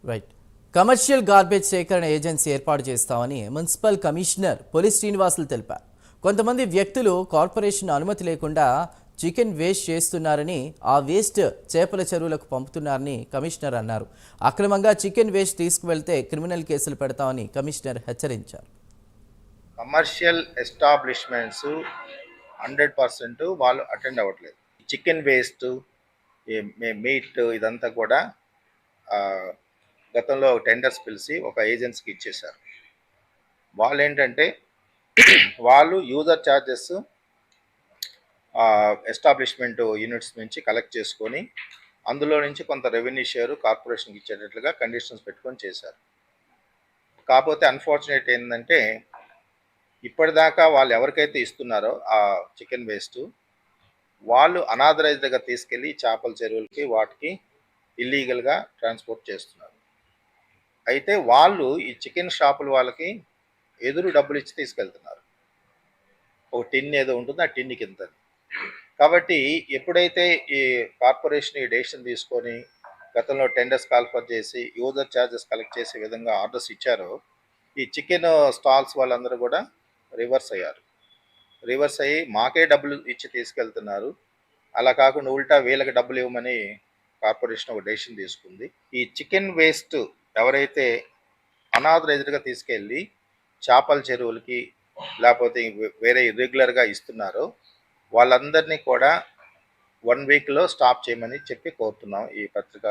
Right. Commercial garbage సేకరణ agency ఏర్పాటు చేస్తామని మున్సిపల్ కమిషనర్ పోలీస్ శ్రీనివాసులు తెలిపారు. కొంతమంది వ్యక్తులు కార్పొరేషన్ అనుమతి లేకుండా చికెన్ వేస్ట్ చేస్తున్నారని, ఆ వేస్ట్ చేపల చెరువులకు పంపుతున్నారని కమిషనర్ అన్నారు. అక్రమంగా చికెన్ వేస్ట్ తీసుకువెళ్తే క్రిమినల్ కేసులు పెడతామని కమిషనర్ హెచ్చరించారు. కమర్షియల్ ఎస్టాబ్లిష్మెంట్స్ 100% వాళ్ళు అటెండ్ అవ్వట్లేదు. చికెన్ వేస్ట్, మీట్ ఇదంతా కూడా గతంలో టెండర్స్ పిలిచి ఒక ఏజెన్సీకి ఇచ్చేశారు. వాళ్ళు ఏంటంటే వాళ్ళు యూజర్ ఛార్జెస్ ఎస్టాబ్లిష్మెంట్ యూనిట్స్ నుంచి కలెక్ట్ చేసుకొని అందులో నుంచి కొంత రెవెన్యూ షేరు కార్పొరేషన్కి ఇచ్చేటట్లుగా కండిషన్స్ పెట్టుకొని చేశారు. కాకపోతే అన్ఫార్చునేట్ ఏంటంటే ఇప్పటిదాకా వాళ్ళు ఎవరికైతే ఇస్తున్నారో ఆ చికెన్ వేస్ట్, వాళ్ళు అనాథరైజ్డ్గా తీసుకెళ్ళి చేపల చెరువులకి వాటికి ఇల్లీగల్గా ట్రాన్స్పోర్ట్ చేస్తున్నారు. అయితే వాళ్ళు ఈ చికెన్ షాపుల వాళ్ళకి ఎదురు డబ్బులు ఇచ్చి తీసుకెళ్తున్నారు. ఒక టిన్ ఏదో ఉంటుంది, ఆ టిన్కి ఇంత. కాబట్టి ఎప్పుడైతే ఈ కార్పొరేషన్ ఈ డెసిషన్ తీసుకొని గతంలో టెండర్స్ కాల్ఫర్ చేసి యూజర్ ఛార్జెస్ కలెక్ట్ చేసే విధంగా ఆర్డర్స్ ఇచ్చారో, ఈ చికెన్ స్టాల్స్ వాళ్ళందరూ కూడా రివర్స్ అయ్యారు. రివర్స్ అయ్యి మాకే డబ్బులు ఇచ్చి తీసుకెళ్తున్నారు, అలా కాకుండా ఉల్టా వీళ్ళకి డబ్బులు ఇవ్వమని కార్పొరేషన్ ఒక డెసిషన్ తీసుకుంది. ఈ చికెన్ వేస్ట్ ఎవరైతే అనాథరైజ్డ్గా తీసుకెళ్ళి చేపల చెరువులకి లేకపోతే వేరే ఇర్రెగ్యులర్గా ఇస్తున్నారో వాళ్ళందరినీ కూడా 1 వీక్లో స్టాప్ చేయమని చెప్పి కోరుతున్నాం ఈ పత్రిక